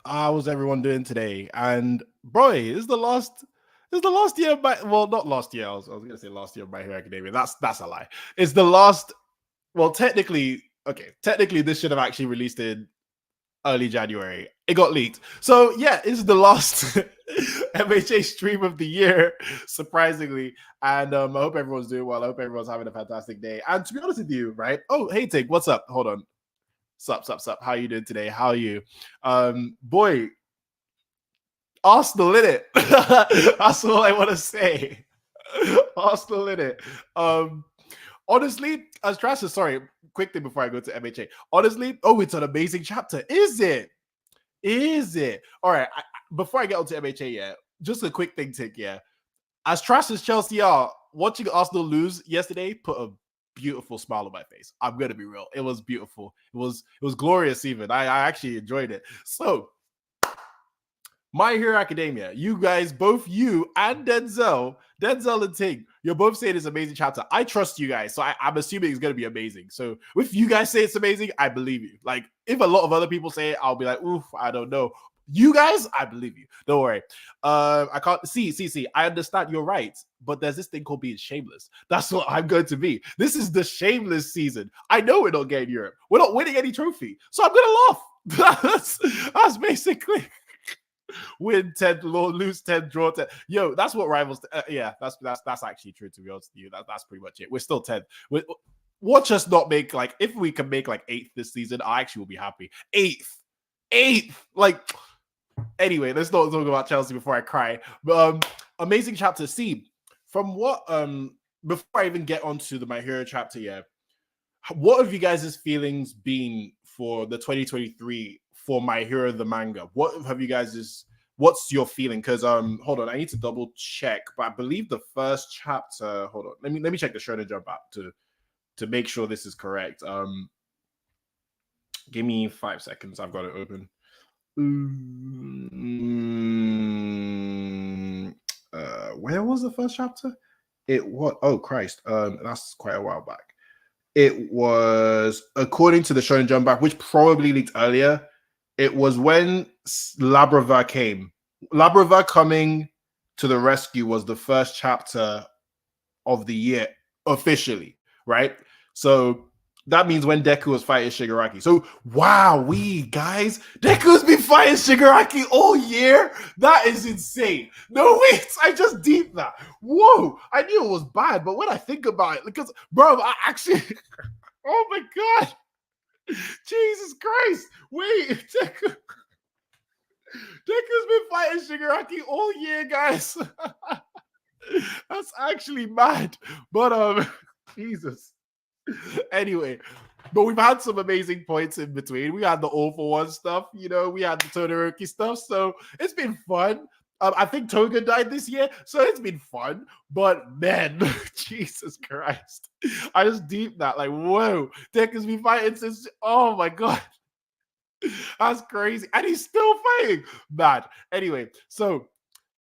How's everyone doing today? And boy, this is the last year of my well, not last year. I was gonna say last year of My Hero Academia. That's a lie. It's the last. Well, technically, this should have actually released in early January. It got leaked. So yeah, it's the last MHA stream of the year, surprisingly. And I hope everyone's doing well. I hope everyone's having a fantastic day. And to be honest with you, right? Oh, hey Tig, what's up? Hold on. Sup. How you doing today? How are you? Boy, Arsenal in it. That's all I want to say. Arsenal in it. Honestly, as trash as sorry, quick thing before I go to MHA. Honestly, it's an amazing chapter. Is it? Is it? All right. Before I get on to MHA, yeah, just a quick thing, Tick. Yeah, as trash as Chelsea are, watching Arsenal lose yesterday put a beautiful smile on my face. I'm gonna be real. It was beautiful. It was glorious. Even I actually enjoyed it. So My Hero Academia, you guys, both you and Denzel and Ting, you're both saying it's an amazing chapter. I trust you guys, so I'm assuming it's going to be amazing. So if you guys say it's amazing, I believe you. Like, if a lot of other people say it, I'll be like, oof, I don't know. You guys, I believe you. Don't worry. I can't see. I understand you're right, but there's this thing called being shameless. That's what I'm going to be. This is the shameless season. I know we're not getting Europe. We're not winning any trophy, so I'm gonna laugh. that's basically win 10, lose 10, draw 10. Yo, that's what rivals. Yeah, that's actually true. To be honest with you, that's pretty much it. We're still 10. Watch us not make like if we can make like 8th this season, I actually will be happy. 8th. Like anyway, let's not talk about Chelsea before I cry. But amazing chapter. See, from what before I even get onto the My Hero chapter, yeah. What have you guys' feelings been for the 2023 for My Hero the manga? What have you guys' what's your feeling? Because hold on, I need to double check, but I believe the first chapter. Hold on, let me check the Shonen Jump app to make sure this is correct. Give me 5 seconds. I've got it open. Where was the first chapter? It was Christ. That's quite a while back. It was, according to the Shonen Jump back, which probably leaked earlier, it was when Labrava came. Labrava coming to the rescue was the first chapter of the year officially, right? So that means when Deku was fighting Shigaraki. So wow, guys, Deku's been fighting Shigaraki all year. That is insane. No, wait, I just deeped that. Whoa, I knew it was bad, but when I think about it, because bro, I actually, oh my god, Jesus Christ, wait, Deku's been fighting Shigaraki all year, guys. That's actually mad, but Jesus. Anyway, but we've had some amazing points in between. We had the All for One stuff, we had the Todoroki stuff, so it's been fun. I think Toga died this year, so it's been fun. But man, Jesus Christ, I just deep that like, whoa, Deck has been fighting since. Oh my god, that's crazy, and he's still fighting. Bad. Anyway, so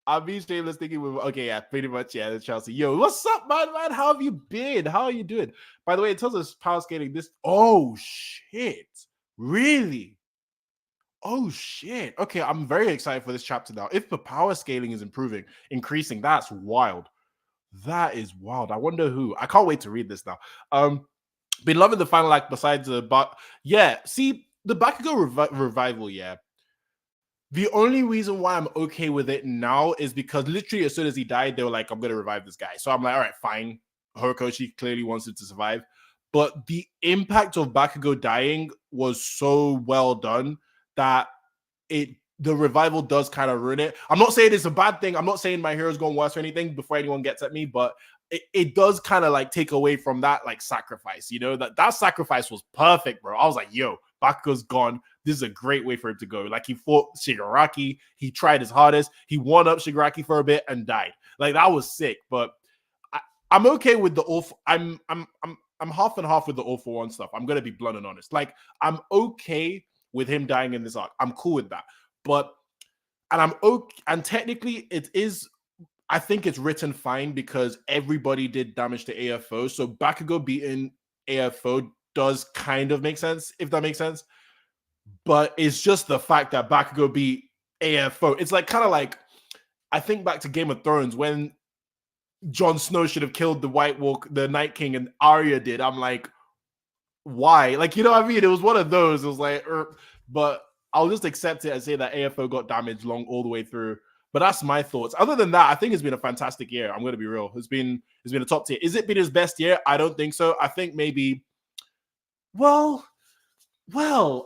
I'm being shameless thinking okay, yeah, pretty much, yeah, that's Chelsea. Yo, what's up, man? How have you been? How are you doing? By the way, in terms of power scaling, oh shit. Really? Oh shit. Okay, I'm very excited for this chapter now. If the power scaling is increasing, that's wild. That is wild. I wonder who. I can't wait to read this now. Been loving the final act besides but yeah, see, the Bakugo revival, yeah. The only reason why I'm okay with it now is because literally as soon as he died, they were like, I'm going to revive this guy. So I'm like, all right, fine. Horikoshi clearly wants him to survive. But the impact of Bakugo dying was so well done that the revival does kind of ruin it. I'm not saying it's a bad thing. I'm not saying My Hero's going worse or anything before anyone gets at me, but it does kind of like take away from that like sacrifice, that sacrifice was perfect, bro. I was like, yo, Bakugo's gone. This is a great way for him to go. Like, he fought Shigaraki. He tried his hardest. He won up Shigaraki for a bit and died. Like, that was sick. But I'm okay with the all. I'm half and half with the All for One stuff. I'm gonna be blunt and honest. Like, I'm okay with him dying in this arc. I'm cool with that. And I'm okay. And technically, it is. I think it's written fine because everybody did damage to AFO. So Bakugo beating AFO does kind of make sense, if that makes sense. but it's just the fact that Bakugo beat AFO. It's like kind of like I think back to Game of Thrones when Jon Snow should have killed the Night King, and Arya did. I'm like, why? Like, you know what I mean? It was one of those. It was like, but I'll just accept it and say that AFO got damaged all the way through. But that's my thoughts. Other than that, I think it's been a fantastic year. I'm going to be real. It's been a top tier. Is it been his best year? I don't think so. I think maybe. Well,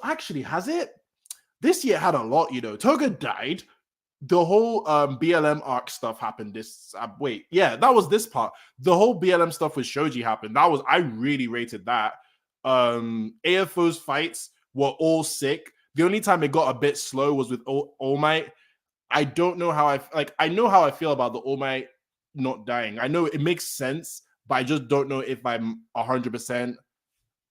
actually, has it? This year had a lot. Toga died. The whole BLM arc stuff happened. That was this part. The whole BLM stuff with Shoji happened. I really rated that. AFO's fights were all sick. The only time it got a bit slow was with All Might. I don't know how I know how I feel about the All Might not dying. I know it makes sense, but I just don't know if I'm 100%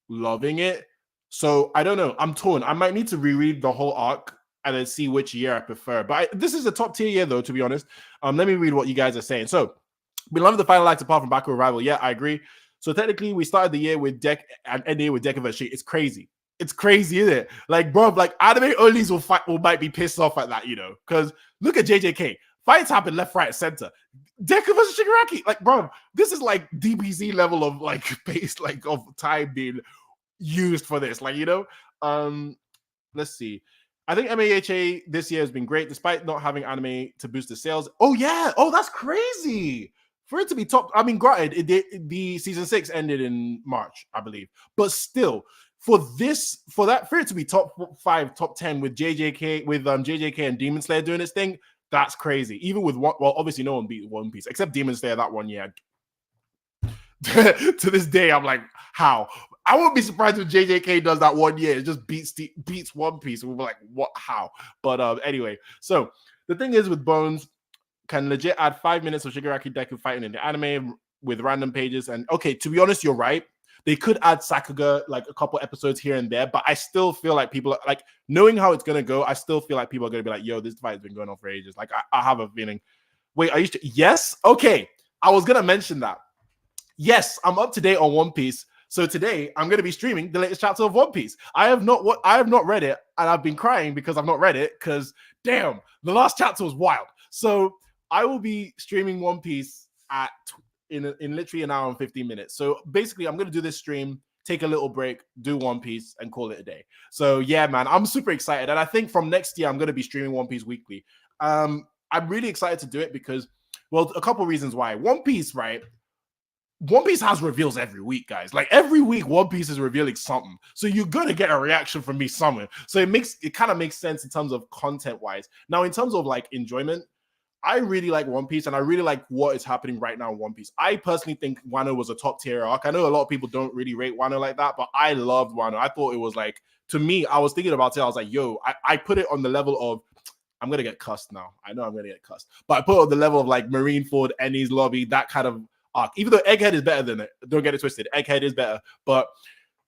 loving it. So I don't know. I'm torn. I might need to reread the whole arc and then see which year I prefer. But this is a top tier year, though, to be honest. Let me read what you guys are saying. So we love the final act apart from Bakugo Rival. Yeah, I agree. So technically, we started the year with Deck and end the year with Deck of a shit. It's crazy. It's crazy, isn't it? Like, bro, like anime onlys might be pissed off at that, because look at JJK. Fights happen left, right, center. Deku versus Shigaraki. Like, bro, this is like DBZ level of like pace, like of time being used for this. Like, let's see. I think MAHA this year has been great, despite not having anime to boost the sales. Oh, yeah. Oh, that's crazy. For it to be top, I mean, granted, the season 6 ended in March, I believe. But still, for it to be top 5, top 10 with JJK and Demon Slayer doing its thing, that's crazy. Even with obviously no one beat One Piece except Demon Slayer that one year. To this day, I'm like, how? I won't be surprised if JJK does that one year. It just beats One Piece. We'll be like, what? How? But anyway, so the thing is with Bones, can legit add 5 minutes of Shigaraki Deku fighting in the anime with random pages. And okay, to be honest, you're right. They could add Sakuga like a couple episodes here and there, but I still feel like people are, like, knowing how it's gonna go, I still feel like people are gonna be like, yo, this fight's been going on for ages. Like, I have a feeling. Wait, are you yes? Okay. I was gonna mention that. Yes, I'm up to date on One Piece. So today I'm going to be streaming the latest chapter of One Piece. I have not read it, and I've been crying because I've not read it because damn, the last chapter was wild. So I will be streaming One Piece in literally an hour and 15 minutes. So basically, I'm going to do this stream, take a little break, do One Piece, and call it a day. So yeah, man, I'm super excited, and I think from next year I'm going to be streaming One Piece weekly. I'm really excited to do it because, well, a couple reasons why. One Piece, right? One Piece has reveals every week, guys. Like every week, One Piece is revealing something. So you're gonna get a reaction from me somewhere. So it kind of makes sense in terms of content-wise. Now, in terms of like enjoyment, I really like One Piece, and I really like what is happening right now in One Piece. I personally think Wano was a top tier arc. I know a lot of people don't really rate Wano like that, but I loved Wano. I thought it was like, to me, I was thinking about it. I was like, yo, I put it on the level of, I'm gonna get cussed now. I know I'm gonna get cussed, but I put it on the level of like Marineford, Enies Lobby, that kind of arc. Even though Egghead is better than it, don't get it twisted. Egghead is better, but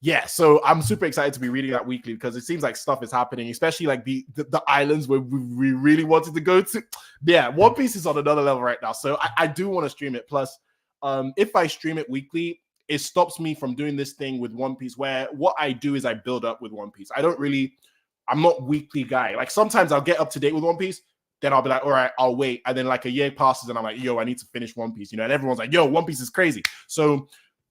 yeah. So I'm super excited to be reading that weekly because it seems like stuff is happening, especially like the islands where we really wanted to go to. Yeah, One Piece is on another level right now, so I do want to stream it. Plus, if I stream it weekly, it stops me from doing this thing with One Piece where what I do is I build up with One Piece. I'm not weekly guy. Like sometimes I'll get up to date with One Piece. Then I'll be like, all right, I'll wait. And then like a year passes and I'm like, yo, I need to finish One Piece, and everyone's like, yo, One Piece is crazy. So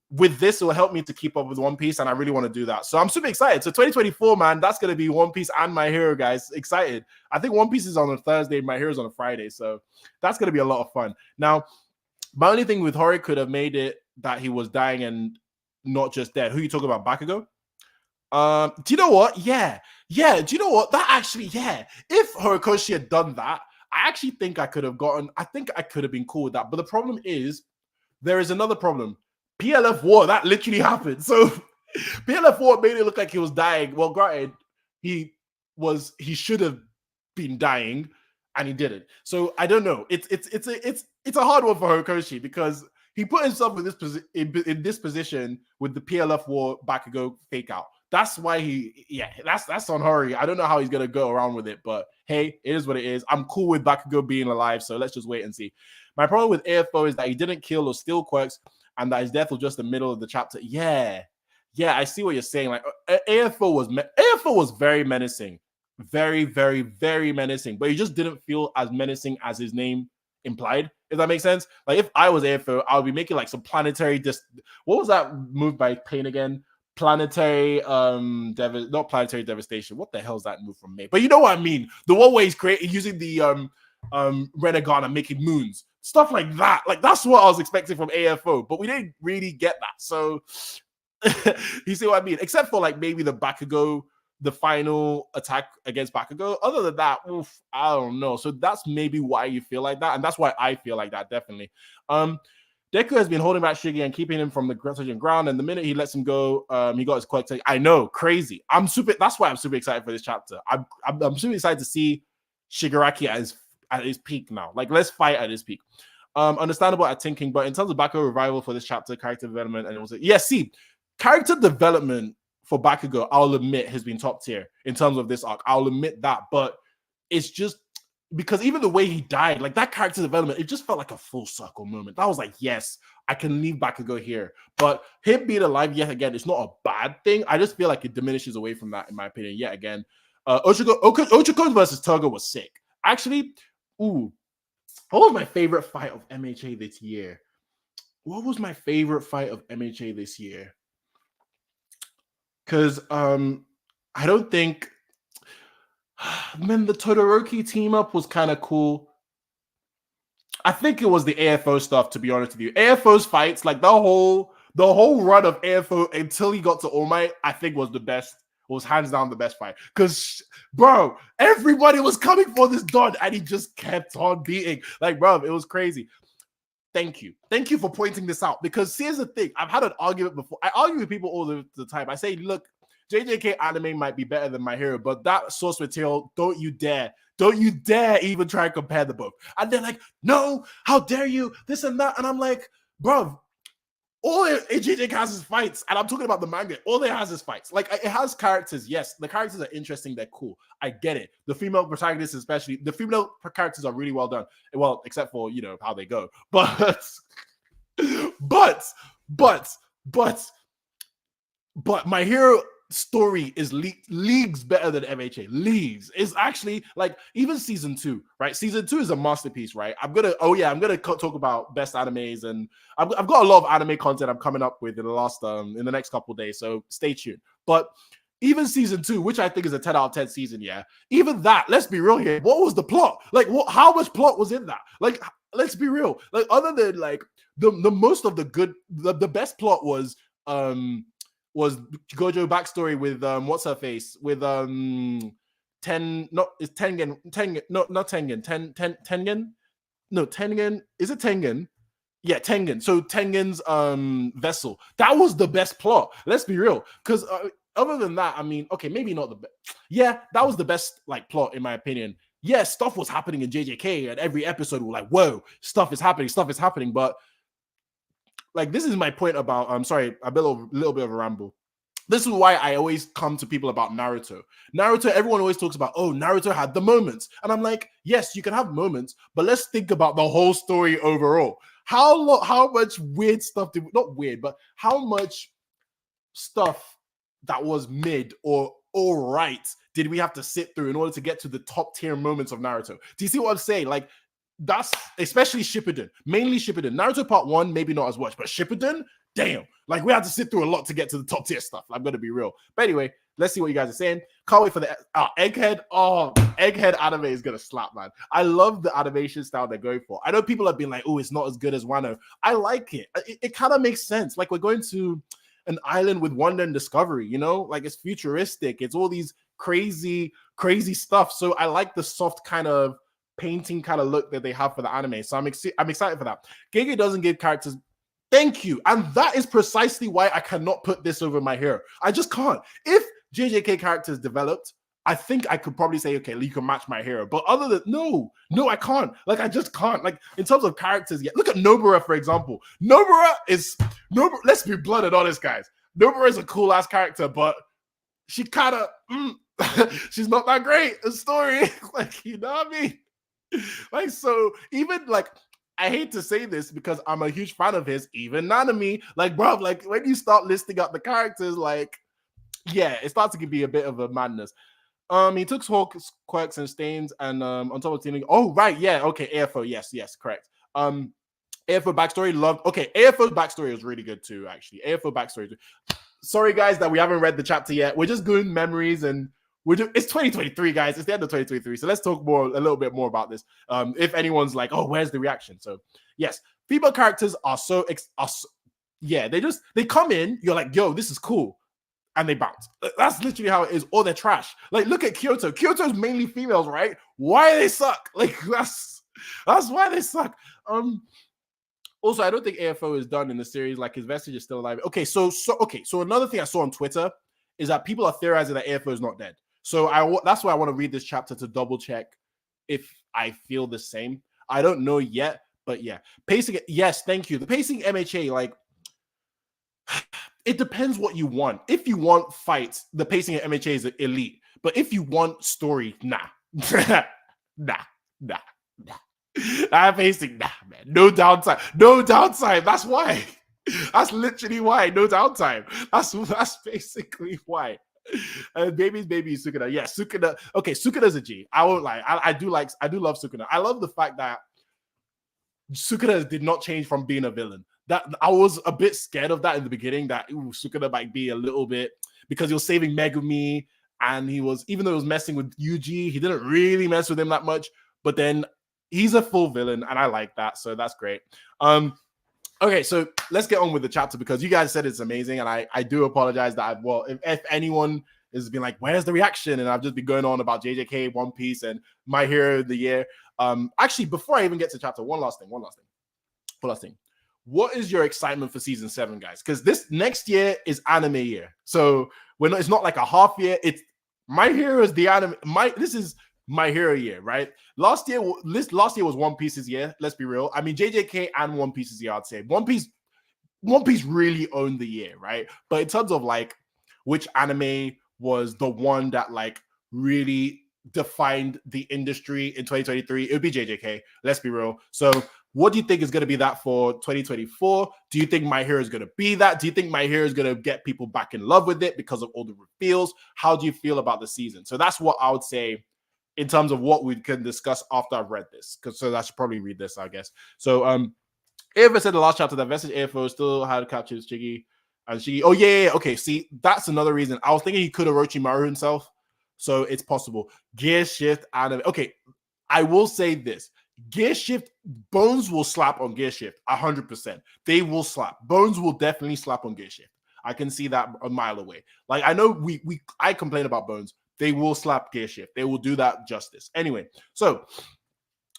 with this, it will help me to keep up with One Piece, and I really want to do that. So I'm super excited. So 2024, man, that's going to be One Piece and My Hero, guys. Excited. I think One Piece is on a Thursday, My Hero's on a Friday. So that's going to be a lot of fun. Now, my only thing with Hori could have made it that he was dying and not just dead. Who you talking about, Bakugo? Do you know what? Yeah. Do you know what? That actually, yeah. If Horikoshi had done that, I actually think I could have been cool with that. But the problem is, there is another problem. PLF War, that literally happened. So PLF War made it look like he was dying. Well, granted, he should have been dying, and he didn't. So I don't know. It's a hard one for Horikoshi because he put himself in this position with the PLF War Bakugo fake out. That's why that's on Hori. I don't know how he's gonna go around with it, but hey, it is what it is. I'm cool with Bakugo being alive, so let's just wait and see. My problem with AFO is that he didn't kill or steal quirks, and that his death was just the middle of the chapter. Yeah, yeah, I see what you're saying. Like AFO was very menacing, very, very, very menacing. But he just didn't feel as menacing as his name implied. If that makes sense. Like if I was AFO, I would be making like some planetary. What was that move by Pain again? Planetary, not planetary devastation. What the hell is that move from me? But you know what I mean. The one way he's creating using the Renegon and making moons, stuff like that. Like that's what I was expecting from AFO, but we didn't really get that. So you see what I mean? Except for like maybe the Bakugo, the final attack against Bakugo. Other than that, oof, I don't know. So that's maybe why you feel like that, and that's why I feel like that definitely. Deku has been holding back Shiggy and keeping him from the touching ground, and the minute he lets him go, he got his quirk. I know, crazy. That's why I'm super excited for this chapter. I'm super excited to see Shigaraki at his peak now. Like, let's fight at his peak. Understandable at thinking, but in terms of Bakugo revival for this chapter, character development, and it was see, character development for Bakugo, I'll admit, has been top tier in terms of this arc. I'll admit that, but it's just because even the way he died, like that character development, it just felt like a full circle moment. I was like, yes, I can leave Bakugo here. But him being alive yet again, it's not a bad thing. I just feel like it diminishes away from that, in my opinion, yet again. Ochako versus Toga was sick. Actually, what was my favorite fight of MHA this year? What was my favorite fight of MHA this year? Because I don't think, man, the Todoroki team up was kind of cool. I think it was the AFO stuff, to be honest with you. AFO's fights, like the whole run of AFO until he got to All Might, I think was the best. Was hands down the best fight. Because, bro, everybody was coming for this Don, and he just kept on beating. Like, bro, it was crazy. Thank you. Thank you for pointing this out. Because here's the thing. I've had an argument before. I argue with people all the time. I say, look, JJK anime might be better than My Hero, but that source material, don't you dare even try and compare the book. And they're like, no, how dare you, this and that. And I'm like, bro, all JJK has is fights, and I'm talking about the manga. All it has is fights. Like, it has characters. Yes, the characters are interesting. They're cool. I get it. The female protagonists, especially, the female characters are really well done. Well, except for, you know, how they go. But My Hero story is leagues better than MHA. Leagues. It's actually like even season 2, right? Season 2 is a masterpiece, right? I'm gonna talk about best animes, and I've got a lot of anime content I'm coming up with in the next couple of days, so stay tuned. But even season 2, which I think is a 10 out of 10 season, yeah, even that, let's be real here, what was the plot? Like, how much plot was in that? Like, let's be real. Like, other than like the most of the good, the best plot was Gojo backstory with what's her face with Tengen, is it Tengen? Yeah, Tengen. So Tengen's vessel, that was the best plot. Let's be real, because other than that, I mean, okay, maybe not the best. Yeah, that was the best like plot in my opinion. Yeah, stuff was happening in JJK, and every episode was like, whoa, stuff is happening. But like, this is my point about, I'm sorry, a little bit of a ramble. This is why I always come to people about Naruto. Everyone always talks about, oh, Naruto had the moments. And I'm like, yes, you can have moments, but let's think about the whole story overall. How much weird stuff not weird, but how much stuff that was mid or all right did we have to sit through in order to get to the top tier moments of Naruto? Do you see what I'm saying? Like, that's especially Shippuden, mainly Shippuden. Naruto Part 1, maybe not as much, but Shippuden, damn, like we had to sit through a lot to get to the top tier stuff. I'm gonna be real. But anyway, let's see what you guys are saying. Can't wait for the Egghead. Oh, Egghead anime is gonna slap, man. I love the animation style they're going for. I know people have been like, oh, it's not as good as Wano. I like it. It kind of makes sense. Like, we're going to an island with wonder and discovery, you know, like it's futuristic. It's all these crazy stuff. So I like the soft kind of painting kind of look that they have for the anime. So I'm excited for that. Gege doesn't give characters. Thank you. And that is precisely why I cannot put this over My Hero. I just can't. If JJK characters developed, I think I could probably say, okay, you can match My Hero. But other than, no, I can't. Like, I just can't. Like, in terms of characters, yeah. Look at Nobara, for example. Let's be blunt and honest, guys. Nobara is a cool-ass character, but she kind of, she's not that great. A story. Like, you know what I mean? Like, so even like I hate to say this because I'm a huge fan of his, even Nanami. Like, bro, like when you start listing up the characters, like, yeah, it starts to be a bit of a madness. He took Hawk's quirks and stains, and on top of stealing. Oh, right, yeah, okay, AFO, yes, correct. AFO backstory, loved. Okay, AFO backstory was really good too, actually. AFO backstory. Sorry, guys, that we haven't read the chapter yet. We're just doing memories, and it's 2023, guys. It's the end of 2023, so let's talk a little bit more about this. If anyone's like, oh, where's the reaction? So, yes, female characters are yeah, they come in. You're like, yo, this is cool. And they bounce. That's literally how it is. Or they're trash. Like, look at Kyoto. Kyoto's mainly females, right? Why they suck? Like, that's why they suck. Also, I don't think AFO is done in the series. Like, his vestige is still alive. Okay, so another thing I saw on Twitter is that people are theorizing that AFO is not dead. So that's why I want to read this chapter to double check if I feel the same. I don't know yet, but yeah. Pacing, yes, thank you. The pacing MHA, like, it depends what you want. If you want fights, the pacing at MHA is elite. But if you want story, nah. nah. That pacing, nah, man. No downtime. No downtime. That's why. That's literally why. No downtime. That's basically why. Baby is Sukuna. Yeah, Sukuna. Okay, Sukuna's a G. I won't lie. I do love Sukuna. I love the fact that Sukuna did not change from being a villain. That I was a bit scared of that in the beginning, that Sukuna might be a little bit, because he was saving Megumi, and he was, even though he was messing with Yuji, he didn't really mess with him that much. But then he's a full villain, and I like that, so that's great. Okay, so let's get on with the chapter, because you guys said it's amazing, and I do apologize that if anyone has been like, where's the reaction? And I've just been going on about JJK, One Piece, and My Hero of the Year. Actually, before I even get to chapter, one last thing. What is your excitement for season 7, guys? Because this next year is anime year. So it's not like a half year. It's My Hero is the anime. This is My Hero year, right? Last year was One Piece's year. Let's be real. I mean, JJK and One Piece's year, I'd say. One Piece really owned the year, right? But in terms of like which anime was the one that like really defined the industry in 2023, it would be JJK. Let's be real. So what do you think is going to be that for 2024? Do you think My Hero is going to be that? Do you think My Hero is going to get people back in love with it because of all the reveals? How do you feel about the season? So that's what I would say in terms of what we can discuss after I've read this. So I should probably read this, I guess. So AFO said the last chapter that Vestige AFO still had captured Shiggy. And Shiggy, oh yeah. Okay, see, that's another reason. I was thinking he could have Orochimaru himself. So it's possible. Gear Shift anime. Okay, I will say this. Gear Shift, Bones will slap on Gear Shift 100%. They will slap. Bones will definitely slap on Gear Shift. I can see that a mile away. Like, I know I complain about Bones. They will slap Gear Shift. They will do that justice. Anyway, so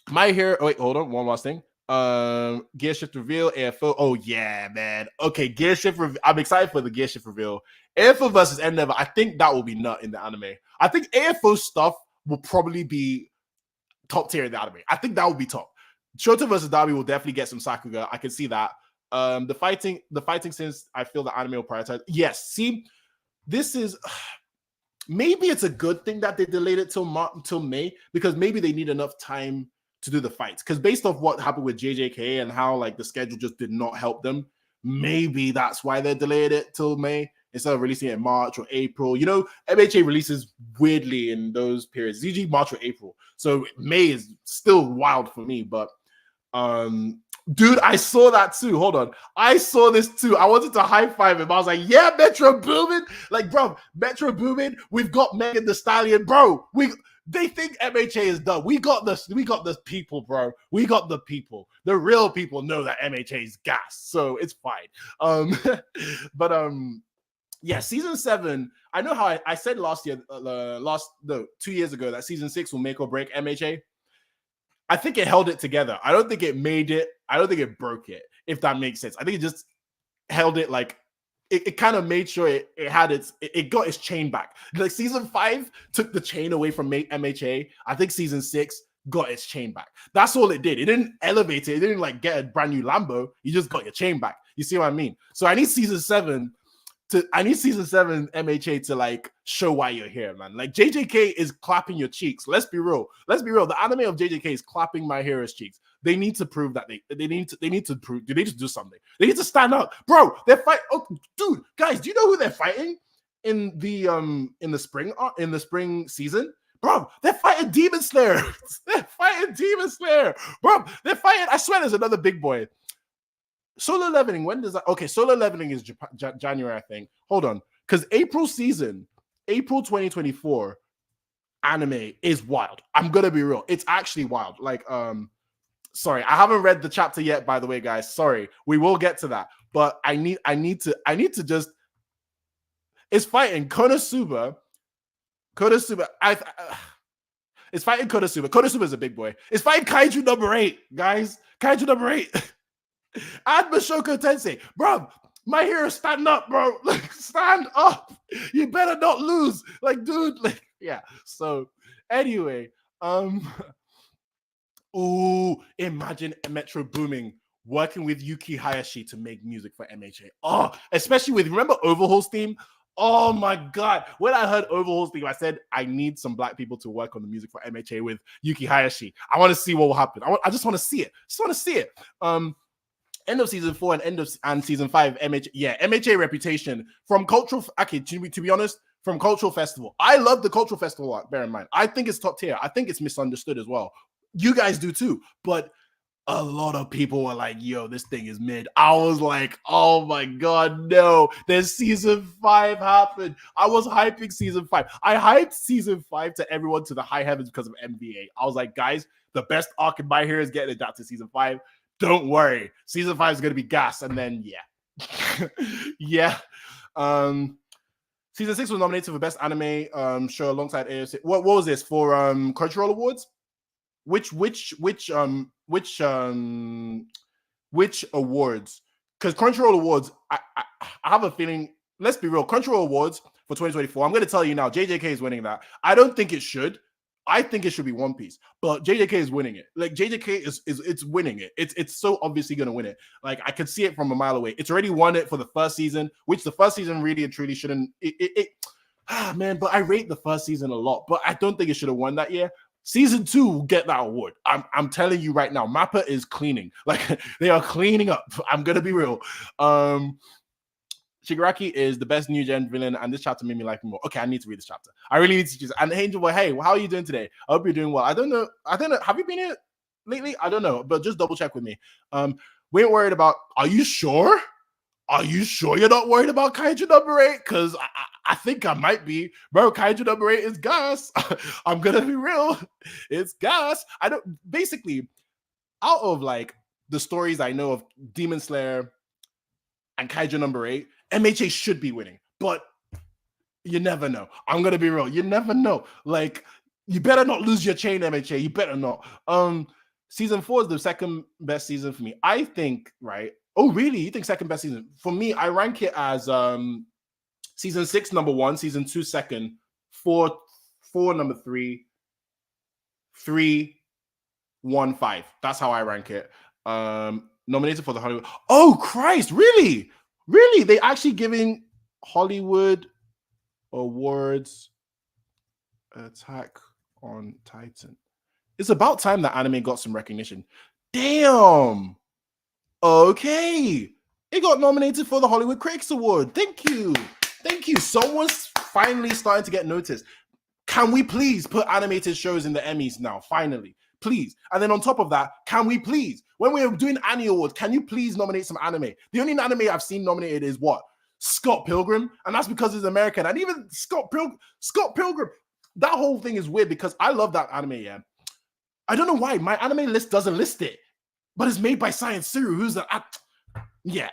My Hero. Oh, wait, hold on. One last thing. Gear Shift reveal. AFO. Oh yeah, man. Okay, Gear Shift. I'm excited for the Gear Shift reveal. AFO versus Endeavor. I think that will be nut in the anime. I think AFO stuff will probably be top tier in the anime. I think that would be top. Shota versus Dabi will definitely get some Sakuga. I can see that. The fighting since I feel the anime will prioritize. Yes, see, this is maybe it's a good thing that they delayed it till May, because maybe they need enough time to do the fights. Because based off what happened with JJK and how like the schedule just did not help them, maybe that's why they delayed it till May instead of releasing it in March or April. You know, MHA releases weirdly in those periods. It's usually March or April. So May is still wild for me. But dude, I saw that too. Hold on. I saw this too. I wanted to high five him. I was like, yeah, Metro Boomin. Like, bro, Metro Boomin. We've got Megan Thee Stallion. Bro, they think MHA is done. We got this people, bro. We got the people. The real people know that MHA is gas. So it's fine. Yeah, season 7. I know how I said last year, 2 years ago, that season 6 will make or break MHA. I think it held it together. I don't think it made it. I don't think it broke it, if that makes sense. I think it just held it, like it kind of made sure it got its chain back. Like season 5 took the chain away from MHA. I think season 6 got its chain back. That's all it did. It didn't elevate it. It didn't like get a brand new Lambo. You just got your chain back. You see what I mean? So I need season 7 I need season 7 MHA to like show why you're here, man. Like JJK is clapping your cheeks. Let's be real. Let's be real. The anime of JJK is clapping My Hero's cheeks. They need to prove that they need to prove. They need to do something. They need to stand up, bro. They're fight. Oh, dude, guys, do you know who they're fighting in the spring season? Bro, they're fighting Demon Slayer. They're fighting Demon Slayer, bro. They're fighting. I swear, there's another big boy. Solo leveling, when does that? Okay, solo leveling is January, I think. Hold on, because April 2024 anime is wild. I'm gonna be real, it's actually wild. Like, sorry, I haven't read the chapter yet, by the way, guys. Sorry, we will get to that, but I need to just. It's fighting Konosuba. It's fighting Konosuba. Konosuba is a big boy. It's fighting Kaiju number 8, guys. Kaiju number 8. And Mashoko Tensei, bro. My hero, stand up, bro. Like, stand up. You better not lose. Like, dude, like, yeah. So, anyway, ooh, imagine Metro Booming working with Yuki Hayashi to make music for MHA. Oh, especially with, remember Overhaul's theme? Oh my God. When I heard Overhaul's theme, I said, I need some black people to work on the music for MHA with Yuki Hayashi. I want to see what will happen. I just want to see it. End of season 4 and end of season 5, MHA reputation from cultural. Okay, to be honest, from cultural festival. I love the cultural festival arc. Bear in mind, I think it's top tier. I think it's misunderstood as well. You guys do too, but a lot of people were like, "Yo, this thing is mid." I was like, "Oh my God, no!" There's season 5 happened. I was hyping season 5. I hyped season 5 to everyone to the high heavens because of NBA. I was like, guys, the best arc in My Hero is getting adapted to season 5. Don't worry, season 5 is going to be gas. And then, yeah. Season 6 was nominated for best anime show alongside AOC. What was this for? Crunchyroll Awards? Which awards? Because Crunchyroll Awards, I have a feeling. Let's be real. Crunchyroll Awards for 2024. I'm going to tell you now. JJK is winning that. I don't think it should. I think it should be One Piece, but JJK is winning it. Like JJK is winning it. It's so obviously going to win it. Like I could see it from a mile away. It's already won it for the first season, which the first season really and truly shouldn't. Man, but I rate the first season a lot, but I don't think it should have won that year. Season 2 will get that award. I'm telling you right now, Mappa is cleaning. Like they are cleaning up. I'm gonna be real. Shigaraki is the best new gen villain, and this chapter made me like him more. Okay, I need to read this chapter. I really need to just. And Angel Boy, hey, how are you doing today? I hope you're doing well. I don't know. Have you been here lately? I don't know, but just double check with me. We ain't worried about. Are you sure? Are you sure you're not worried about Kaiju number 8? Because I think I might be. Bro, Kaiju number 8 is gas. I'm gonna be real. It's gas. Basically, out of like the stories I know of Demon Slayer and Kaiju number 8, MHA should be winning, but you never know. I'm gonna be real. You never know. Like, you better not lose your chain, MHA. You better not. Season 4 is the second best season for me. I think, right? Oh, really? You think second best season? For me, I rank it as season 6 number 1, season 2 second, 4 number 3, 3, 1, 5. That's how I rank it. Nominated for the Hollywood. Oh Christ! Really? Really? They actually giving Hollywood Awards Attack on Titan. It's about time that anime got some recognition. Damn. Okay. It got nominated for the Hollywood Critics Award. Thank you. Thank you. Someone's finally starting to get noticed. Can we please put animated shows in the Emmys now? Finally. Please. And then on top of that, can we please, when we're doing Annie Awards, can you please nominate some anime? The only anime I've seen nominated is what? Scott Pilgrim. And that's because it's American. And even Scott Pilgrim, that whole thing is weird because I love that anime, yeah. I don't know why. My anime list doesn't list it. But it's made by Science Suru, who's the...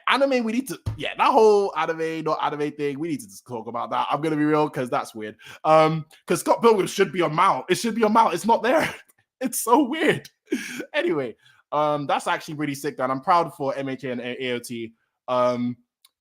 anime, we need to... Yeah, that whole anime, not anime thing, we need to just talk about that. I'm going to be real because that's weird. Because Scott Pilgrim should be on Mount. It should be on Mount. It's not there. It's so weird. Anyway, that's actually really sick, and I'm proud for MHA and AOT.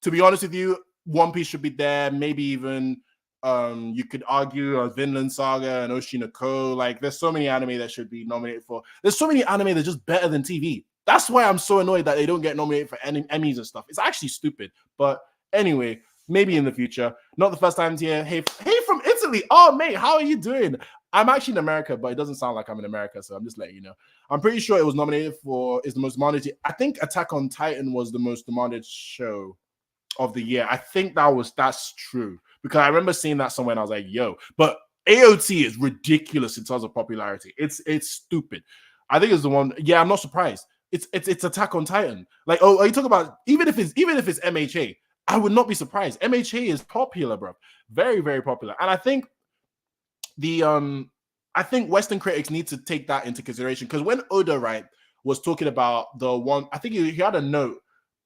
To be honest with you, One Piece should be there. Maybe even you could argue Vinland Saga and Oshinoko. Like, there's so many anime that should be nominated for. There's so many anime that's just better than TV. That's why I'm so annoyed that they don't get nominated for Emmys and stuff. It's actually stupid. But anyway, Maybe in the future. Not the first time here. Hey, from Italy. Oh, mate, how are you doing? I'm actually in America, but it doesn't sound like I'm in America, so I'm just letting you know. I'm pretty sure it was nominated for is the most demanded. I think Attack on Titan was the most demanded show of the year. I think that's true because I remember seeing that somewhere and I was like, yo, but AOT is ridiculous in terms of popularity. It's stupid. I think it's the one. Yeah, I'm not surprised. It's Attack on Titan. Like, oh, are you talking about even if it's MHA? I would not be surprised. MHA is popular, bro. Very, very popular. And I think I think Western critics need to take that into consideration because when Oda, right, was talking about the one, I think he had a note.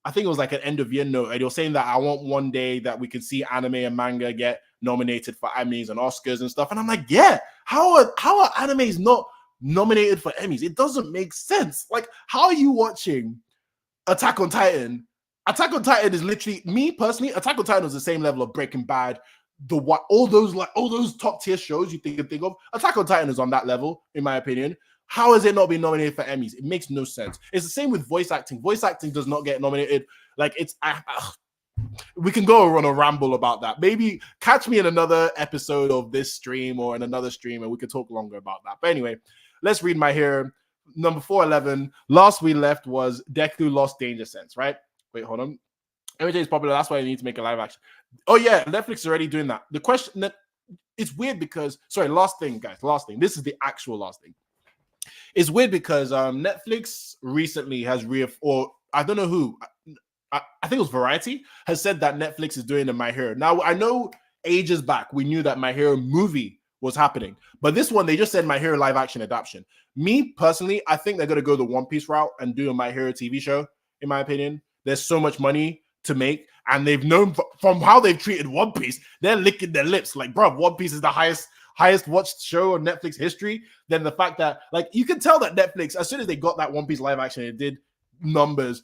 I think it was like an end of year note, and he was saying that I want one day that we can see anime and manga get nominated for Emmys and Oscars and stuff. And I'm like, yeah, how are animes not nominated for Emmys? It doesn't make sense. Like, how are you watching Attack on Titan? Attack on Titan is literally, me personally, Attack on Titan is the same level of Breaking Bad, all those top tier shows you can think of. Attack on Titan is on that level, in my opinion. How has it not been nominated for Emmys? It makes no sense. It's the same with voice acting. Voice acting does not get nominated. Like, we can go on a ramble about that. Maybe catch me in another episode of this stream or in another stream and we can talk longer about that. But anyway, let's read my here. Number 411. Last we left was Deku lost Danger Sense, right? Wait, hold on. MJ is popular. That's why I need to make a live action. Oh, yeah. Netflix is already doing that. The question, it's weird because, sorry, last thing, guys. Last thing. This is the actual last thing. It's weird because Netflix recently has or I don't know who, I think it was Variety, has said that Netflix is doing the My Hero. Now, I know ages back we knew that My Hero movie was happening, but this one, they just said My Hero live action adaptation. Me, personally, I think they're going to go the One Piece route and do a My Hero TV show, in my opinion. There's so much money to make, and they've known from how they've treated One Piece, they're licking their lips. Like, bro, One Piece is the highest watched show in Netflix history. Then the fact that, like, you can tell that Netflix, as soon as they got that One Piece live action, it did numbers.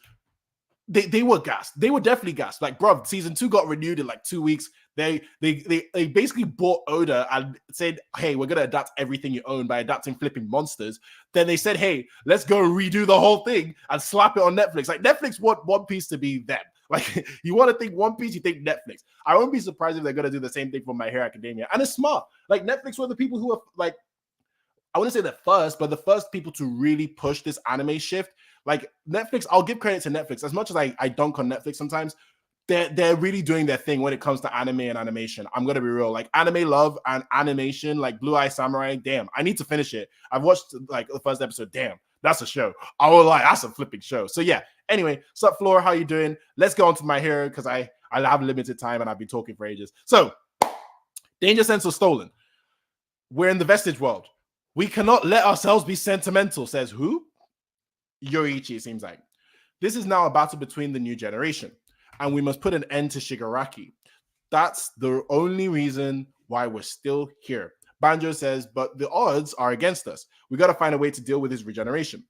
They were gassed. They were definitely gassed. Like, bro, season 2 got renewed in like 2 weeks. They basically bought Oda and said, hey, we're gonna adapt everything you own by adapting flipping monsters. Then they said, hey, let's go redo the whole thing and slap it on Netflix. Like, Netflix want One Piece to be them. Like, you want to think One Piece, you think Netflix. I won't be surprised if they're gonna do the same thing for My Hero Academia. And it's smart. Like, Netflix were the people who are, like, I wouldn't say the first, but the first people to really push this anime shift. Like, Netflix, I'll give credit to Netflix. As much as I dunk on Netflix sometimes, they're really doing their thing when it comes to anime and animation. I'm gonna be real. Like, anime love and animation, like Blue Eye Samurai, damn, I need to finish it. I've watched like the first episode. Damn, that's a show. I will lie, that's a flipping show. So yeah. Anyway, sup, Flora, how you doing? Let's go on to My Hero because I have limited time and I've been talking for ages. So, Danger Sense was stolen. We're in the vestige world. We cannot let ourselves be sentimental, says who? Yoichi, it seems like. This is now a battle between the new generation, and we must put an end to Shigaraki. That's the only reason why we're still here. Banjo says, but the odds are against us. We got to find a way to deal with his regeneration.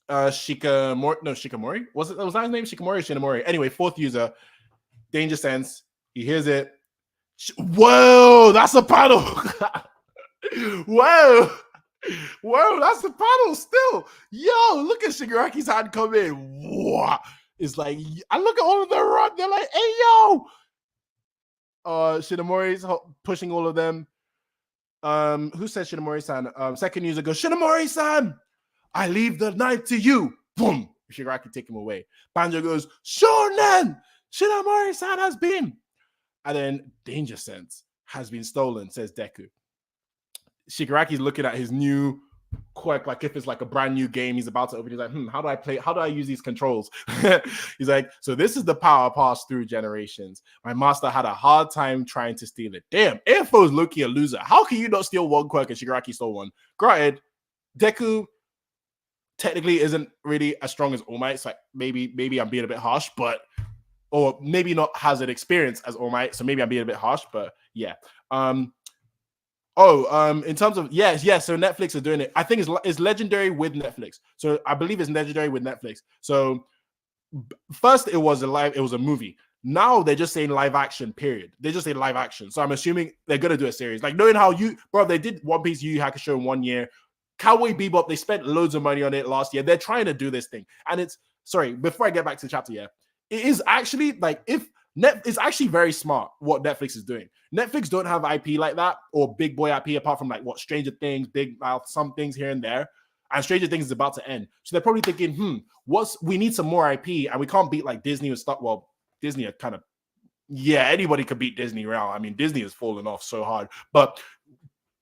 Shikamori? Was that his name? Shikamori or Shinamori? Anyway, fourth user, Danger Sense. He hears it. Whoa, that's a paddle. Whoa, that's a paddle still. Yo, look at Shigaraki's hand come in. Whoa. It's like, I look at all of them run. They're like, hey, yo. Shinamori's pushing all of them. Who said Shinamori-san? Second user goes, Shinamori-san, I leave the knife to you. Boom. Shigaraki take him away. Banjo goes, Shonen, Shinamori-san has been. And then Danger Sense has been stolen, says Deku. Shigaraki's looking at his new quirk, like if it's like a brand new game he's about to open. He's like, how do I play? How do I use these controls? He's like, so this is the power passed through generations. My master had a hard time trying to steal it. Damn, Airfo's low-key a loser. How can you not steal one quirk and Shigaraki stole one? Granted, Deku technically isn't really as strong as All Might. It's like maybe I'm being a bit harsh, but or maybe not has an experience as All Might, so maybe I'm being a bit harsh, but yeah. In terms of yes, so Netflix are doing it. I think it's legendary with Netflix. So I believe it's legendary with Netflix. So first it was a movie. Now they're just saying live action, period. They just say live action. So I'm assuming they're gonna do a series. Like knowing how they did One Piece Yu Yu Hakusho in 1 year. Cowboy Bebop, they spent loads of money on it last year. They're trying to do this thing. And before I get back to the chapter, yeah, it is actually like if It's actually very smart what Netflix is doing. Netflix don't have IP like that or big boy IP apart from like what Stranger Things, Big Mouth, some things here and there. And Stranger Things is about to end. So they're probably thinking, we need some more IP and we can't beat like Disney and stuff. Well, Disney are kind of, yeah, anybody could beat Disney now. I mean, Disney has fallen off so hard. But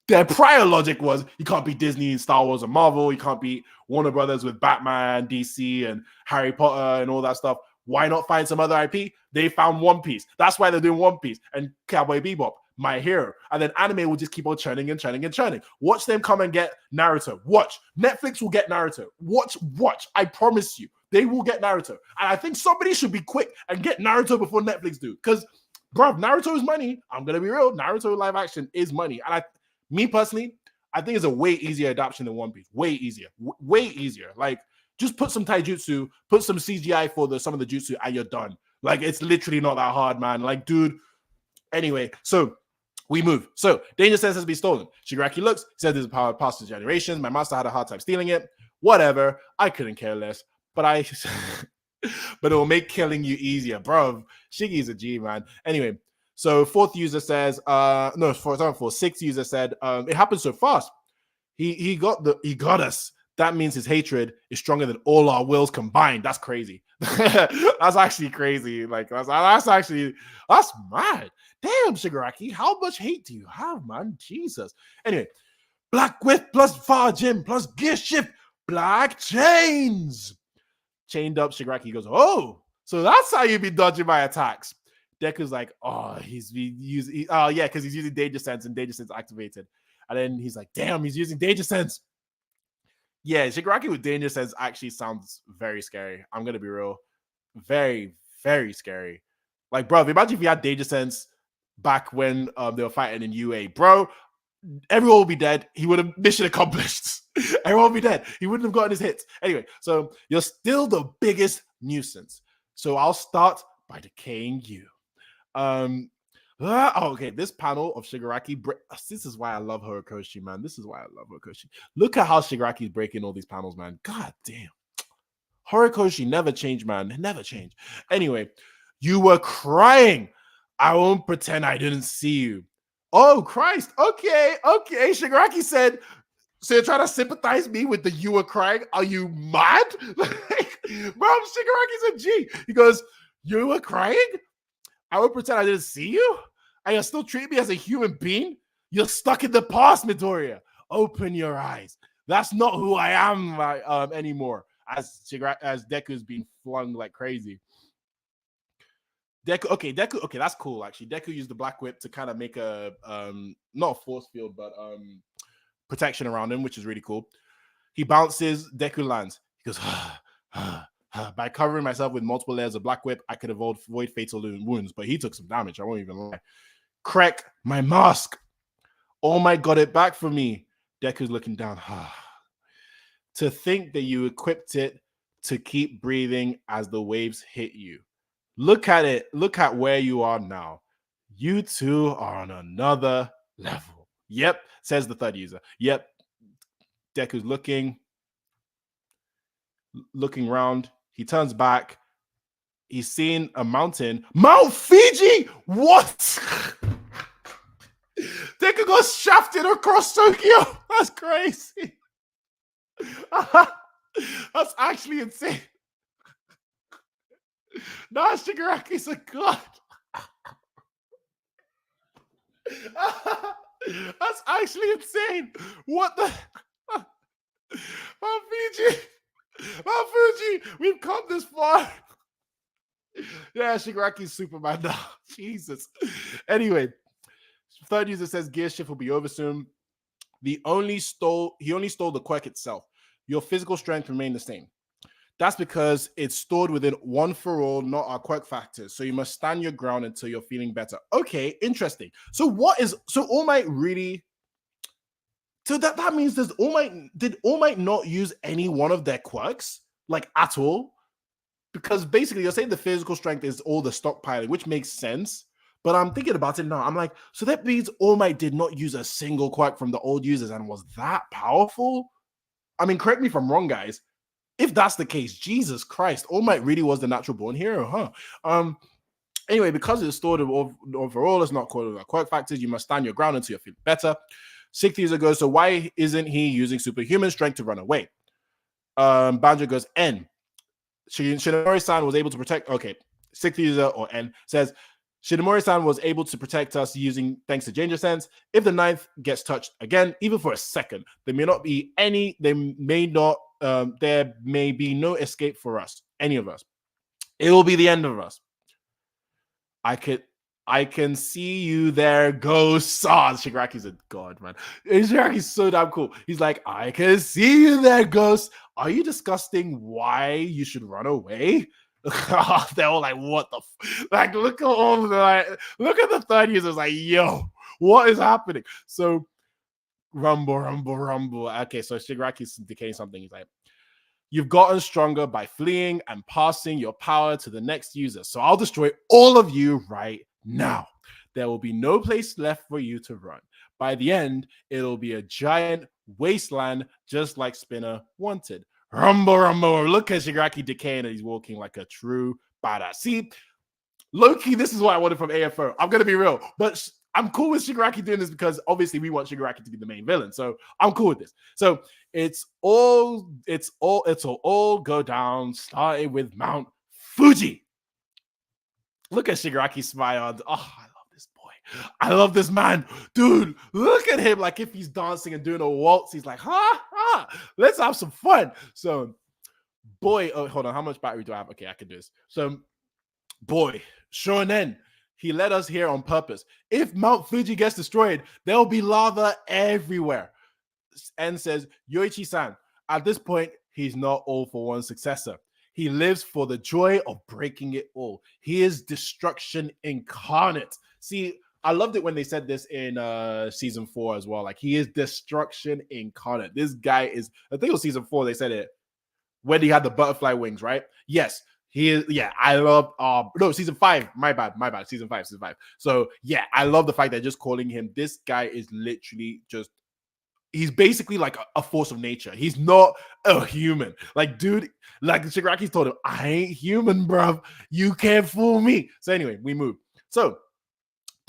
their prior logic was you can't beat Disney and Star Wars and Marvel. You can't beat Warner Brothers with Batman, DC, and Harry Potter and all that stuff. Why not find some other IP? They found One Piece. That's why they're doing One Piece and Cowboy Bebop, My Hero. And then anime will just keep on churning and churning and churning. Watch them come and get Naruto. Watch. Netflix will get Naruto. Watch. I promise you. They will get Naruto. And I think somebody should be quick and get Naruto before Netflix do. Because, bro, Naruto is money. I'm going to be real. Naruto live action is money. And me personally, I think it's a way easier adaptation than One Piece. Way easier. Way easier. Like, just put some taijutsu, put some CGI for some of the jutsu, and you're done. Like, it's literally not that hard, man. Like, dude. Anyway, so we move. So, Danger Sense has been stolen. Shigaraki looks, says there's a power passed through generations. My master had a hard time stealing it. Whatever. I couldn't care less. But it will make killing you easier. Bro, Shiggy's a G, man. Anyway, so sixth user said, it happened so fast. He got us. That means his hatred is stronger than all our wills combined. That's crazy. That's actually crazy. Like that's mad. Damn, Shigaraki, how much hate do you have, man? Jesus. Anyway, Black Whip plus Far Gym plus Gear Shift, Black Chains. Chained up, Shigaraki goes, oh, so that's how you be dodging my attacks. Deku's like, oh, he's using, because he's using Danger Sense and Danger Sense activated. And then he's like, damn, he's using Danger Sense. Yeah, Shigaraki with Danger Sense actually sounds very scary. I'm going to be real. Very, very scary. Like, bro, imagine if you had Danger Sense back when they were fighting in UA. Bro, everyone will be dead. He would have mission accomplished. Everyone will be dead. He wouldn't have gotten his hits. Anyway, so you're still the biggest nuisance. So I'll start by decaying you. Okay, this panel of Shigaraki. This is why I love Horikoshi, man. This is why I love Horikoshi. Look at how Shigaraki is breaking all these panels, man. God damn. Horikoshi never changed, man. Never changed. Anyway, you were crying. I won't pretend I didn't see you. Oh, Christ. Okay. Shigaraki said, so you're trying to sympathize me with the you were crying? Are you mad? Like, bro, Shigaraki's a G. He goes, you were crying? I would pretend I didn't see you? And you're still treating me as a human being? You're stuck in the past, Midoriya. Open your eyes. That's not who I am anymore. As Deku's being flung like crazy. Deku, that's cool, actually. Deku used the Black Whip to kind of make a, not a force field, but protection around him, which is really cool. He bounces, Deku lands. He goes, by covering myself with multiple layers of Black Whip, I could avoid fatal wounds, but he took some damage. I won't even lie. Crack, my mask. All Might got it back for me. Deku's looking down. To think that you equipped it to keep breathing as the waves hit you. Look at it. Look at where you are now. You two are on another level. Yep, says the third user. Yep. Deku's looking around. He turns back. He's seen a mountain. Mount Fiji? What? Deku got shafted across Tokyo. That's crazy. That's actually insane. Nah, Shigaraki's a god. That's actually insane. What the? Mount Fiji. Mount Fuji. We've come this far. Yeah, Shigaraki's Superman now. Jesus. Anyway, third user says gear shift will be over soon. He only stole the quirk itself. Your physical strength remained the same. That's because it's stored within one for all, not our quirk factors. So you must stand your ground until you're feeling better. Okay, interesting. So All Might really? So that means did All Might not use any one of their quirks, like at all? Because basically you're saying the physical strength is all the stockpiling, which makes sense. But I'm thinking about it now. I'm like, so that means All Might did not use a single quirk from the old users and was that powerful? I mean, correct me if I'm wrong, guys. If that's the case, Jesus Christ, All Might really was the natural born hero, huh? Anyway, because it's stored overall, it's not called quirk factors. You must stand your ground until you feel better. Sixth user goes, so why isn't he using superhuman strength to run away? Banjo goes, N. Shinomori-san was able to protect. Okay, sixth user or N says, Shinomori-san was able to protect us using thanks to Danger Sense. If the ninth gets touched again, even for a second, there may not be any. There may not. There may be no escape for us, any of us. It will be the end of us. I can see you there, ghosts. Oh, Shigaraki's a god, man. Shigaraki's so damn cool. He's like, I can see you there, ghosts. Are you discussing why you should run away? They're all like, what the like, look at all of the look at the third users like, yo, what is happening? So rumble. Okay, so Shigaraki's decaying something. He's like, you've gotten stronger by fleeing and passing your power to the next user. So I'll destroy all of you right now. There will be no place left for you to run. By the end, it'll be a giant wasteland, just like Spinner wanted. Rumble. Look at Shigaraki decaying and he's walking like a true badass. See, low-key, this is what I wanted from AFO. I'm going to be real. But I'm cool with Shigaraki doing this because obviously we want Shigaraki to be the main villain. So I'm cool with this. So it'll all go down, starting with Mount Fuji. Look at Shigaraki smile. Oh, I love this boy. I love this man. Dude, look at him like if he's dancing and doing a waltz. He's like, let's have some fun. So, boy, oh, hold on. How much battery do I have? Okay, I can do this. So, boy, Shonen, he led us here on purpose. If Mount Fuji gets destroyed, there'll be lava everywhere. N says, Yoichi-san, at this point, he's not all for one successor. He lives for the joy of breaking it all. He is destruction incarnate. See, I loved it when they said this in season 4 as well. Like, he is destruction incarnate. This guy is, I think it was season 4, they said it, when he had the butterfly wings, right? Yes. He is, yeah, I love, no, season 5, my bad, season 5. So, yeah, I love the fact that just calling him, this guy is literally just, he's basically like a force of nature. He's not a human. Like, dude, like Shigaraki's told him, I ain't human, bruv. You can't fool me. So anyway, we move. So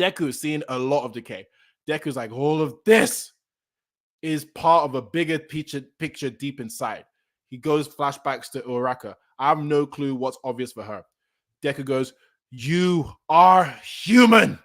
Deku's seeing a lot of decay. Deku's like, all of this is part of a bigger picture deep inside. He goes flashbacks to Uraka. I have no clue what's obvious for her. Deku goes, you are human.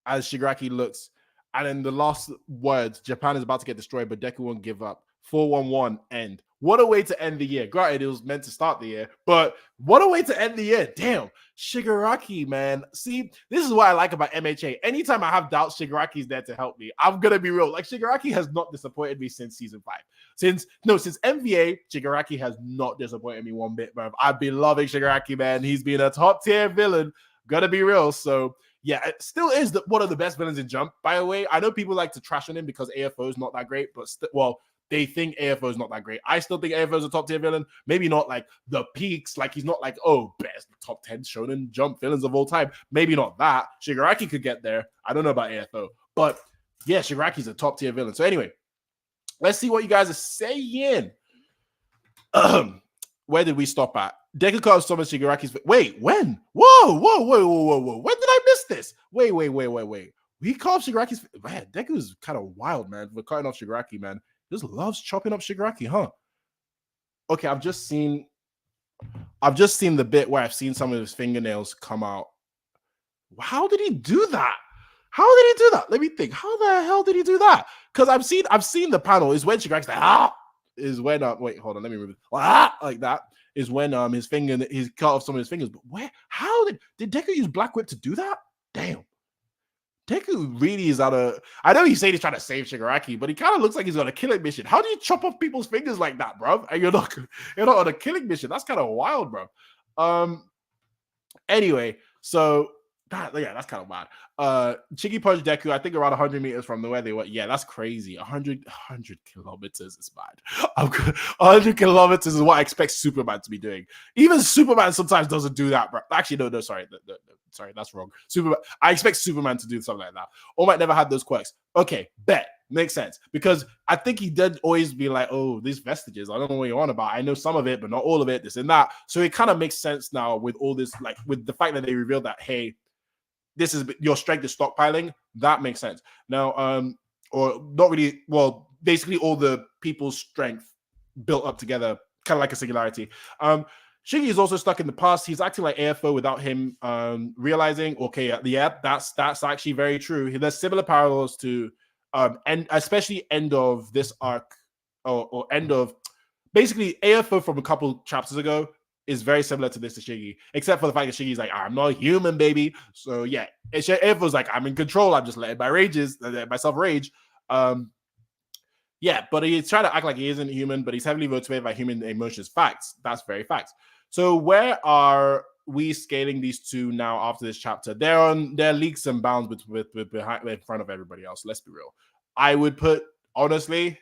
As Shigaraki looks, and in the last words, Japan is about to get destroyed, but Deku won't give up. 4-1-1 end. What a way to end the year. Granted, it was meant to start the year, but what a way to end the year. Damn. Shigaraki, man. See, this is what I like about MHA. Anytime I have doubts, Shigaraki's there to help me. I'm going to be real. Like, Shigaraki has not disappointed me since season 5. Since MVA, Shigaraki has not disappointed me one bit, bro. I've been loving Shigaraki, man. He's been a top tier villain. Gotta be real. So, yeah, it still is one of the best villains in Jump, by the way. I know people like to trash on him because AFO is not that great, but they think AFO is not that great. I still think AFO is a top tier villain. Maybe not like the peaks. Like, he's not like, oh, best top 10 Shonen Jump villains of all time. Maybe not that. Shigaraki could get there. I don't know about AFO. But yeah, Shigaraki's a top tier villain. So anyway, let's see what you guys are saying. Where did we stop at? Deku Card summons Shigaraki's. Wait, when? Whoa. When did I miss this? Wait. We carved Shigaraki's. Man, Deku's kind of wild, man. We're cutting off Shigaraki, man. He just loves chopping up Shigaraki, huh? Okay, I've just seen the bit where I've seen some of his fingernails come out. How did he do that? Let me think. How the hell did he do that? Because I've seen the panel. Is when Shigaraki's like, is when wait, hold on, let me remove it. Like that is when he's cut off some of his fingers. But how did Deku use Black Whip to do that? Damn. Deku really is I know he's saying he's trying to save Shigaraki, but he kind of looks like he's on a killing mission. How do you chop off people's fingers like that, bro? And you're not on a killing mission. That's kind of wild, bro. Anyway, so that's kind of mad. Chigi punched Deku, I think around 100 meters from where they were. Yeah, that's crazy. 100 kilometers is mad. 100 kilometers is what I expect Superman to be doing. Even Superman sometimes doesn't do that, bro. Actually, no, sorry. Sorry, that's wrong. I expect Superman to do something like that. All Might never had those quirks. Okay, bet. Makes sense. Because I think he did always be like, oh, these vestiges, I don't know what you're on about. I know some of it, but not all of it, this and that. So it kind of makes sense now with all this, like with the fact that they revealed that, hey, this is your strength is stockpiling. That makes sense. Now, or not really, well, basically all the people's strength built up together, kind of like a singularity. Shiggy is also stuck in the past. He's acting like AFO without him realizing, okay, yeah, that's actually very true. There's similar parallels to and especially end of this arc or end of basically AFO from a couple chapters ago is very similar to this to Shiggy, except for the fact that Shiggy's like, I'm not human, baby. So yeah, AFO's like, I'm in control. I'm just letting my rages, let myself rage. Yeah, but he's trying to act like he isn't human, but he's heavily motivated by human emotions. Facts. That's very facts. So where are we scaling these two now after this chapter? They're on their leagues and bounds with behind in front of everybody else. Let's be real. I would put honestly,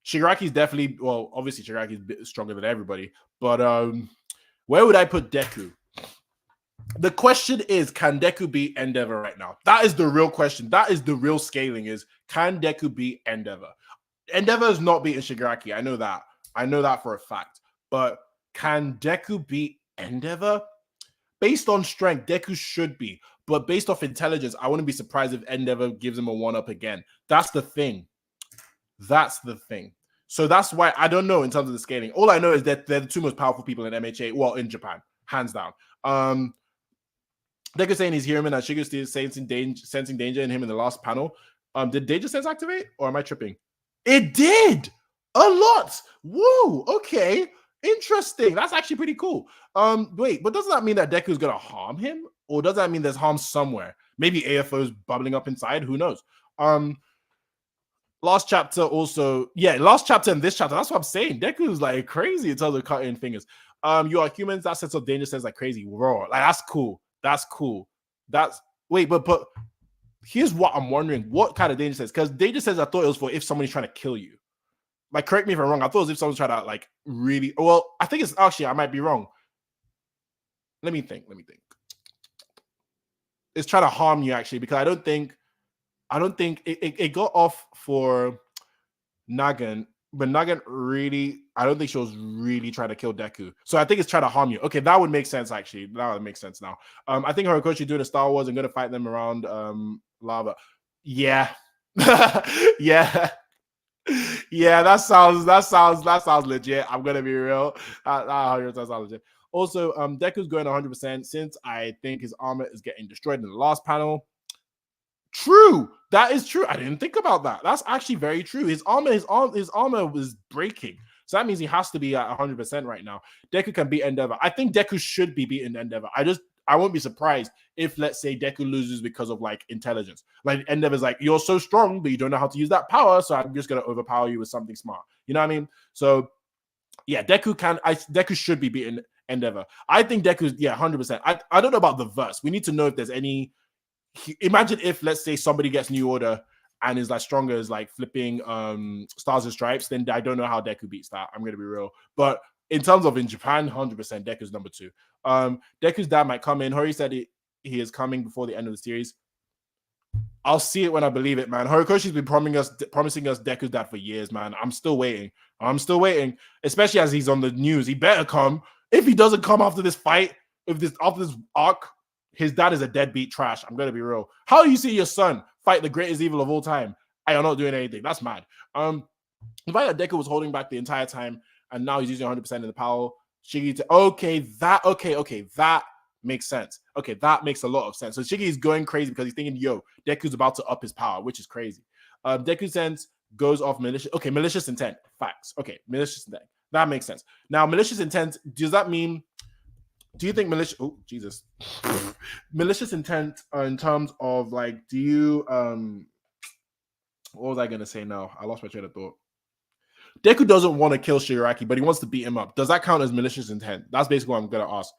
Shigaraki's definitely obviously Shigaraki's stronger than everybody, but where would I put Deku? The question is, can Deku beat Endeavor right now? That is the real question. That is the real scaling is, can Deku beat Endeavor? Endeavor is not beating Shigaraki. I know that. I know that for a fact. But can Deku beat Endeavor? Based on strength, Deku should be. But based off intelligence, I wouldn't be surprised if Endeavor gives him a one-up again. That's the thing. That's the thing. So that's why I don't know in terms of the scaling. All I know is that they're the two most powerful people in MHA, well, in Japan, hands down. Deku saying he's human and Shigeru is sensing danger in him in the last panel. Did Danger Sense activate or am I tripping? It did a lot. Whoa, okay. Interesting. That's actually pretty cool. Wait, but doesn't that mean that Deku's gonna harm him? Or does that mean there's harm somewhere? Maybe AFO's bubbling up inside, who knows? Last chapter also, yeah, last chapter and this chapter, that's what I'm saying. Deku's like crazy in terms of cutting fingers. You are humans, that sense of danger sense like crazy. Raw. Like that's cool. That's cool. That's wait, but here's what I'm wondering: what kind of danger sense? Because danger sense, I thought it was for if somebody's trying to kill you. Like, correct me if I'm wrong. I thought it was if someone's trying to like really. Well, I think it's actually I might be wrong. Let me think. It's trying to harm you actually because I don't think it got off for Nagan, but Nagan really, I don't think she was really trying to kill Deku. So I think it's trying to harm you. Okay, that would make sense actually. That would make sense now. I think Horikoshi doing a Star Wars and going to fight them around lava. Yeah. Yeah. Yeah, that sounds legit. I'm gonna be real. That 100% sounds legit. Also, Deku's going 100% since I think his armor is getting destroyed in the last panel. True, that is true. I didn't think about that. That's actually very true. His armor was breaking, so that means he has to be at 100% right now. Deku can beat Endeavor. I think Deku should be beating Endeavor. I won't be surprised if, let's say, Deku loses because of like intelligence. Like Endeavor's like, you're so strong, but you don't know how to use that power, so I'm just gonna overpower you with something smart. You know what I mean? So yeah, Deku should be beating Endeavor. I think Deku's 100%. I don't know about the verse. We need to know if there's any. Imagine if, let's say, somebody gets New Order and is like stronger as like flipping Stars and Stripes, then I don't know how Deku beats that. I'm gonna be real. But in terms of in Japan, 100% Deku's number 2. Deku's dad might come in. Hori said he is coming before the end of the series. I'll see it when I believe it, man. Horikoshi's been promising us Deku's dad for years, man. I'm still waiting, especially as he's on the news. He better come. If he doesn't come after this fight, after this arc, his dad is a deadbeat trash. I'm gonna be real. How do you see your son fight the greatest evil of all time? I am not doing anything. That's mad. The fact that Deku was holding back the entire time and now he's using 100% of the power. Shiggy that makes sense. Okay, that makes a lot of sense. So Shiggy is going crazy because he's thinking, yo, Deku's about to up his power, which is crazy. Deku sense goes off malicious. Okay, malicious intent. Facts. Okay, malicious intent. That makes sense. Now, malicious intent, does that mean? Do you think malicious? Oh, Jesus. Malicious intent in terms of like, do you what was I gonna say now? I lost my train of thought. Deku doesn't want to kill Shigaraki, but he wants to beat him up. Does that count as malicious intent? That's basically what I'm gonna ask.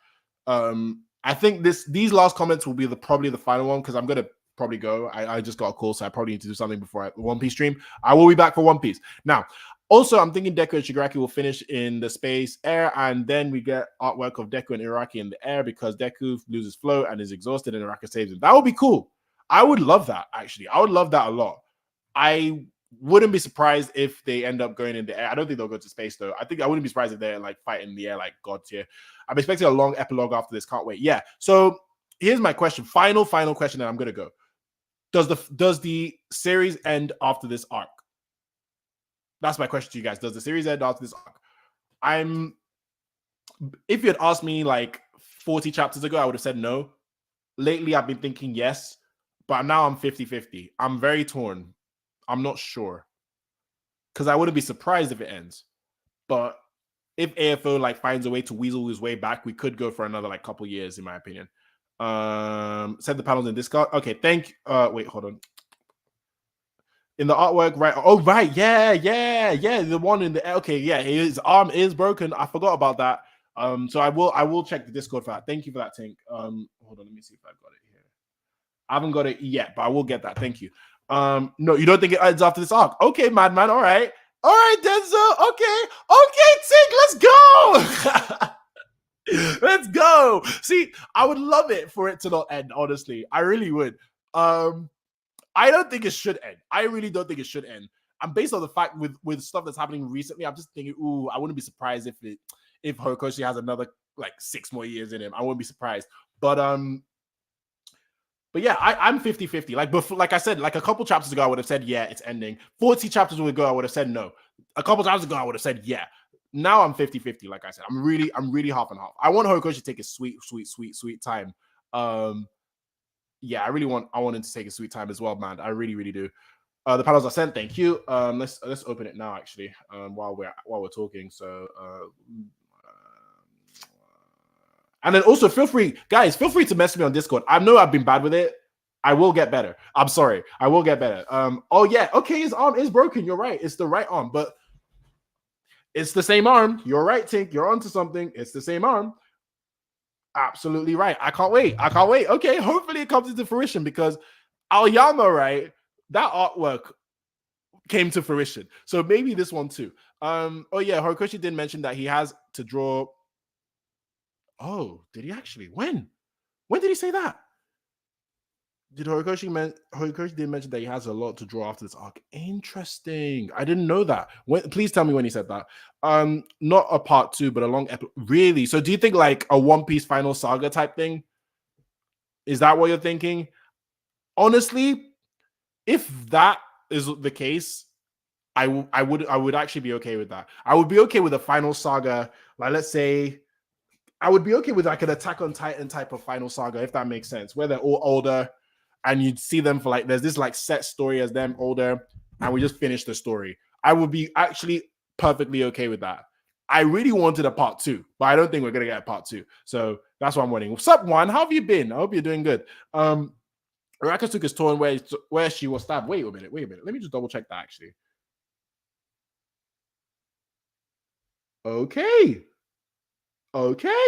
I think these last comments will be probably the final one because I'm gonna probably go. I just got a call, so I probably need to do something before the One Piece stream. I will be back for One Piece. Now, also, I'm thinking Deku and Shigaraki will finish in the space air, and then we get artwork of Deku and Iraki in the air because Deku loses flow and is exhausted, and Iraki saves him. That would be cool. I would love that, actually. I would love that a lot. Wouldn't be surprised if they end up going in the air. I don't think they'll go to space though. I wouldn't be surprised if they're like fighting in the air like God tier. I'm expecting a long epilogue after this. Can't wait. Yeah. So here's my question. Final question, and I'm gonna go. Does the series end after this arc? That's my question to you guys. Does the series end after this arc? If you had asked me like 40 chapters ago, I would have said no. Lately, I've been thinking yes, but now I'm 50-50. I'm very torn. I'm not sure. Because I wouldn't be surprised if it ends. But if AFO like finds a way to weasel his way back, we could go for another like couple years, in my opinion. Set the panels in Discord. Okay, wait, hold on. In the artwork, right? Oh, right, yeah. The one in the okay, yeah, his arm is broken. I forgot about that. So I will check the Discord for that. Thank you for that, Tink. Hold on, let me see if I've got it here. I haven't got it yet, but I will get that. Thank you. No, you don't think it ends after this arc? Okay, Madman. All right, Denzel. Okay, Tink, let's go. Let's go. See, I would love it for it to not end. Honestly, I really would. I don't think it should end. I really don't think it should end. And based on the fact with stuff that's happening recently, I'm just thinking, ooh, I wouldn't be surprised if Horikoshi has another like 6 more years in him. I wouldn't be surprised. But yeah, I'm 50-50. Like before, like I said, like a couple chapters ago, I would have said yeah, it's ending. 40 chapters ago, I would have said no. A couple times ago, I would have said yeah. Now I'm 50-50. Like I said, I'm really half and half. I want Horikoshi to take his sweet time. Yeah, I want him to take a sweet time as well, man. I really do. The panels are sent. Thank you. Let's open it now, actually. While we're talking. So, and then also feel free, guys. Feel free to message me on Discord. I know I've been bad with it. I will get better. I'm sorry. I will get better. Oh yeah. Okay, his arm is broken. You're right. It's the right arm, but it's the same arm. You're right, Tink. You're onto something. It's the same arm. Absolutely right. I can't wait. Okay, hopefully it comes into fruition because Aoyama, right? That artwork came to fruition. So maybe this one too. Oh yeah, Horikoshi did mention that he has to draw. Oh, did he actually? When did he say that? Did Horikoshi did mention that he has a lot to draw after this arc? Interesting. I didn't know that. Please tell me when he said that. Not a part 2, but a long episode. Really? So do you think like a One Piece final saga type thing? Is that what you're thinking? Honestly, if that is the case, I would actually be okay with that. I would be okay with a final saga. Like let's say I would be okay with like an Attack on Titan type of final saga, if that makes sense, where they're all older and you'd see them for like, there's this like set story as them older and we just finish the story. I would be actually perfectly okay with that. I really wanted a part 2, but I don't think we're going to get a part 2. So that's what I'm wanting. What's up, Juan? How have you been? I hope you're doing good. Araka took his torn where she was stabbed. Wait a minute. Let me just double check that actually. Okay,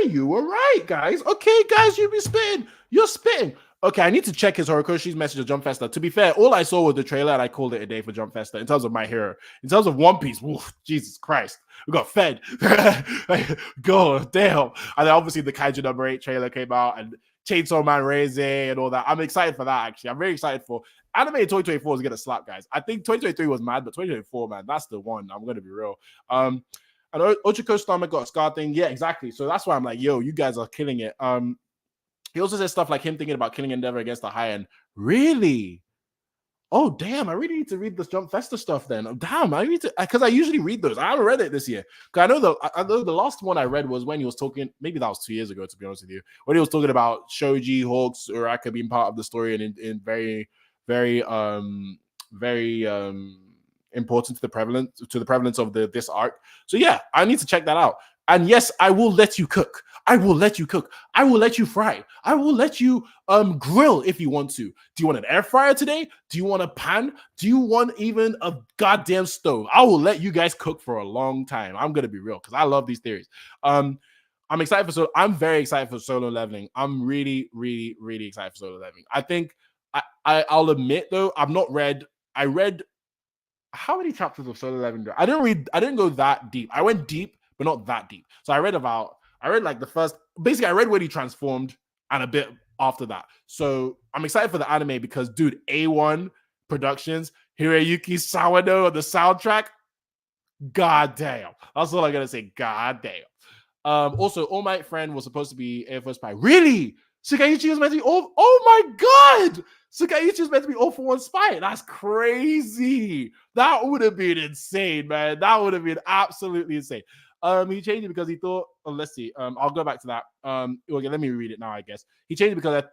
you were right, guys. Okay, guys, you're spitting. Okay, I need to check his Horikoshi's message of Jump Festa. To be fair, all I saw was the trailer and I called it a day for Jump Festa in terms of My Hero. In terms of One Piece, oof, Jesus Christ, we got fed. God damn. And then obviously the Kaiju number 8 trailer came out and Chainsaw Man Reze and all that. I'm excited for that, actually. I'm very excited for anime 2024 is going to slap, guys. I think 2023 was mad, but 2024, man, that's the one. I'm going to be real. And Ochiko's stomach got a scar thing. Yeah, exactly. So that's why I'm like, yo, you guys are killing it. He also says stuff like him thinking about killing Endeavor against the high end. Really? Oh, damn. I really need to read this Jump Festa stuff then. Damn, I need to, because I usually read those. I haven't read it this year. Because I know the last one I read was when he was talking, maybe that was 2 years ago, to be honest with you, when he was talking about Shoji, Hawks, Uraka being part of the story and in very, very, very, important to the prevalence of this arc. So yeah, I need to check that out. And yes, I will let you cook. I will let you cook. I will let you fry. I will let you grill if you want to. Do you want an air fryer today? Do you want a pan? Do you want even a goddamn stove? I will let you guys cook for a long time. I'm gonna be real because I love these theories. I'm excited for I'm very excited for Solo Leveling. I'm really excited for Solo Leveling. I think I'll admit though, I read how many chapters of Solo Leveling? I didn't go that deep. I went deep, but not that deep. So I read like the first, basically I read when he transformed and a bit after that. So I'm excited for the anime because dude, A1 Productions, Hiroyuki Sawano on the soundtrack. God damn. That's all I'm gonna say. God damn. Also, All Might Friend was supposed to be Air Force Spy. Really? Sukaichi was meant to be all. Oh my god! Sukaichi was meant to be all for one spy. That's crazy. That would have been insane, man. That would have been absolutely insane. He changed it because he thought. Oh, let's see. I'll go back to that. Okay, let me read it now. I guess he changed it because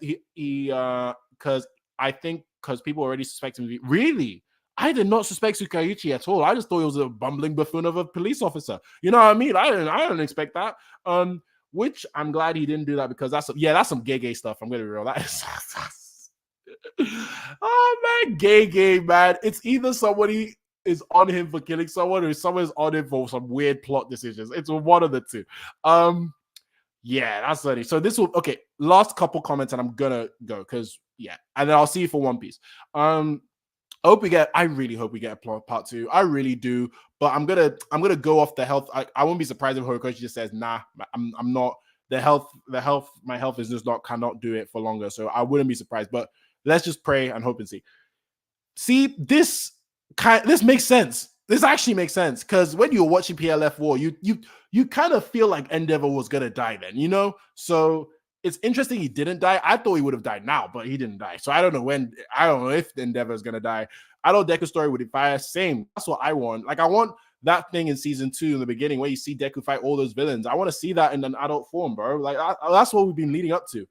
because I think because people already suspect him to be really. I did not suspect Sukaichi at all. I just thought he was a bumbling buffoon of a police officer. You know what I mean? I didn't expect that. Which I'm glad he didn't do that because that's some gay stuff. I'm gonna be real. That is oh man, gay man. It's either somebody is on him for killing someone or someone's on him for some weird plot decisions. It's one of the two. Yeah, that's funny. So this will okay. Last couple comments and I'm gonna go because yeah, and then I'll see you for One Piece. I really hope we get a part 2. I really do. But I'm gonna go off the health. I won't be surprised if Horikoshi just says, nah, I'm not my health is just cannot do it for longer. So I wouldn't be surprised. But let's just pray and hope and see. See, this makes sense. This actually makes sense because when you're watching PLF War, you kind of feel like Endeavor was gonna die then, you know? So it's interesting he didn't die. I thought he would have died now, but he didn't die. So I don't know if the Endeavor is going to die. I know Deku's story would fire. Same. That's what I want. Like, I want that thing in season 2 in the beginning where you see Deku fight all those villains. I want to see that in an adult form, bro. Like, that's what we've been leading up to.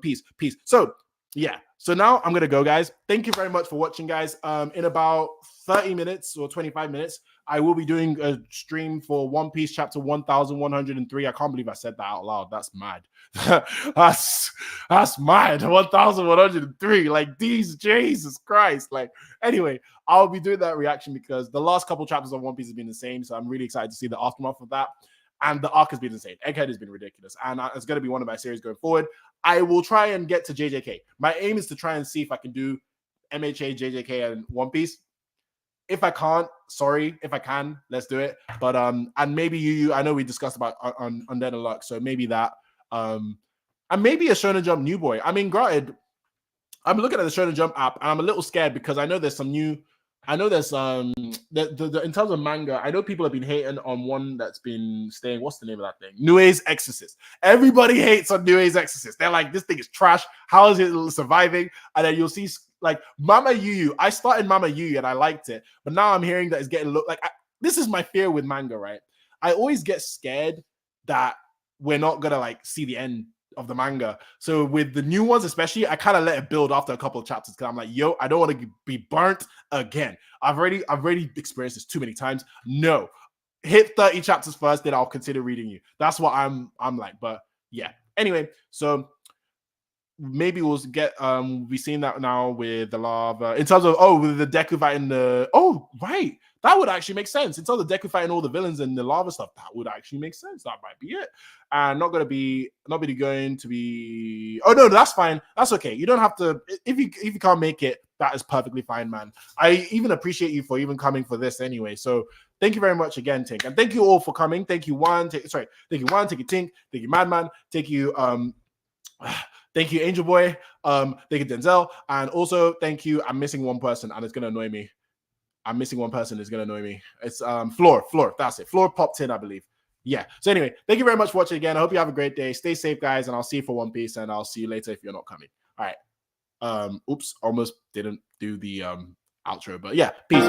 Peace. So, yeah. So now I'm going to go, guys. Thank you very much for watching, guys. In about 30 minutes or 25 minutes, I will be doing a stream for One Piece chapter 1103. I can't believe I said that out loud. That's mad. that's mad. 1103. Like, Jesus Christ. Like, anyway, I'll be doing that reaction because the last couple chapters of One Piece have been the same. So I'm really excited to see the aftermath of that. And the arc has been insane. Egghead has been ridiculous. And it's going to be one of my series going forward. I will try and get to JJK. My aim is to try and see if I can do MHA, JJK, and One Piece. If I can't, sorry. If I can, let's do it. But and maybe you I know we discussed about on Undead and Luck, so maybe that. And maybe a Shonen Jump New Boy. I mean, granted, I'm looking at the Shonen Jump app and I'm a little scared because I know there's some new. I know there's the in terms of manga, I know people have been hating on one that's been staying. What's the name of that thing? Nue's Exorcist. Everybody hates on Nue's Exorcist. They're like, this thing is trash. How is it surviving? And then you'll see like Mama Yu. I started Mama Yu and I liked it, but now I'm hearing that it's getting this is my fear with manga, right? I always get scared that we're not gonna like see the end of the manga. So with the new ones, especially, I kind of let it build after a couple of chapters because I'm like, yo, I don't want to be burnt again. I've already experienced this too many times. No, hit 30 chapters first, then I'll consider reading you. That's what I'm like. But yeah. Anyway, so maybe we'll get we've seen that now with the lava in terms of with the Deku fighting the right. That would actually make sense. In terms of Deku fighting all the villains and the lava stuff, that would actually make sense. That might be it. And not going to be. Oh no, that's fine. That's okay. You don't have to. If you can't make it, that is perfectly fine, man. I even appreciate you for even coming for this anyway. So thank you very much again, Tink, and thank you all for coming. Thank you, Thank you, Thank you, Tink. Thank you, Madman. Thank you, Thank you, Angel Boy. Thank you, Denzel, and also thank you. I'm missing one person, and it's gonna annoy me. It's gonna annoy me. It's Floor. That's it. Floor popped in, I believe. Yeah. So anyway, thank you very much for watching again. I hope you have a great day. Stay safe, guys, and I'll see you for One Piece, and I'll see you later if you're not coming. All right. Oops, almost didn't do the outro, but yeah, peace.